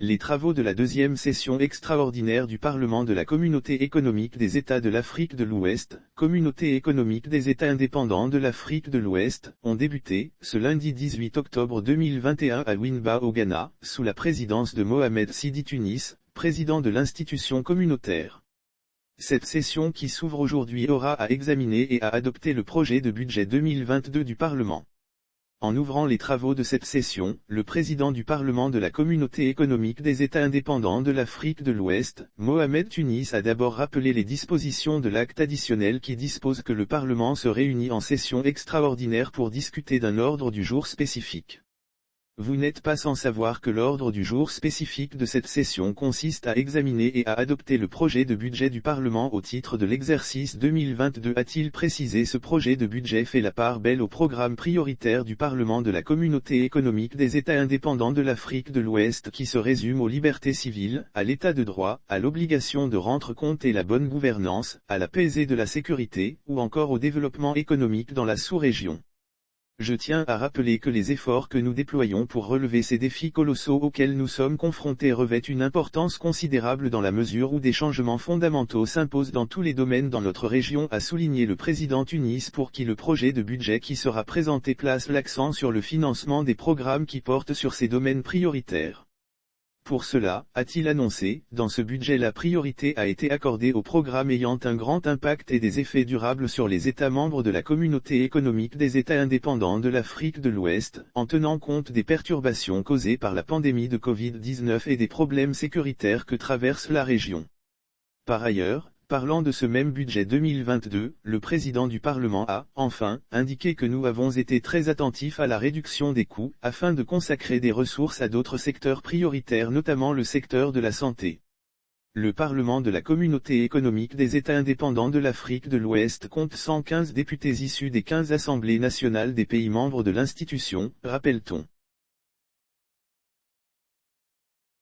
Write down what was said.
Les travaux de la deuxième session extraordinaire du Parlement de la Communauté économique des États de l'Afrique de l'Ouest, Communauté économique des États indépendants de l'Afrique de l'Ouest, ont débuté, ce lundi 18 octobre 2021 à Wimba au Ghana, sous la présidence de Mohamed Sidi Tunis, président de l'institution communautaire. Cette session qui s'ouvre aujourd'hui aura à examiner et à adopter le projet de budget 2022 du Parlement. En ouvrant les travaux de cette session, le président du Parlement de la Communauté économique des États indépendants de l'Afrique de l'Ouest, Mohamed Tunis a d'abord rappelé les dispositions de l'acte additionnel qui dispose que le Parlement se réunit en session extraordinaire pour discuter d'un ordre du jour spécifique. Vous n'êtes pas sans savoir que l'ordre du jour spécifique de cette session consiste à examiner et à adopter le projet de budget du Parlement au titre de l'exercice 2022, a-t-il précisé. Ce projet de budget fait la part belle au programme prioritaire du Parlement de la Communauté économique des États indépendants de l'Afrique de l'Ouest qui se résume aux libertés civiles, à l'état de droit, à l'obligation de rendre compte et la bonne gouvernance, à la paix et de la sécurité, ou encore au développement économique dans la sous-région. Je tiens à rappeler que les efforts que nous déployons pour relever ces défis colossaux auxquels nous sommes confrontés revêtent une importance considérable dans la mesure où des changements fondamentaux s'imposent dans tous les domaines dans notre région, a souligné le président Tunis, pour qui le projet de budget qui sera présenté place l'accent sur le financement des programmes qui portent sur ces domaines prioritaires. Pour cela, a-t-il annoncé, dans ce budget la priorité a été accordée aux programmes ayant un grand impact et des effets durables sur les États membres de la Communauté économique des États indépendants de l'Afrique de l'Ouest, en tenant compte des perturbations causées par la pandémie de Covid-19 et des problèmes sécuritaires que traverse la région. Par ailleurs, parlant de ce même budget 2022, le président du Parlement a, enfin, indiqué que nous avons été très attentifs à la réduction des coûts, afin de consacrer des ressources à d'autres secteurs prioritaires, notamment le secteur de la santé. Le Parlement de la Communauté économique des États indépendants de l'Afrique de l'Ouest compte 115 députés issus des 15 assemblées nationales des pays membres de l'institution, rappelle-t-on.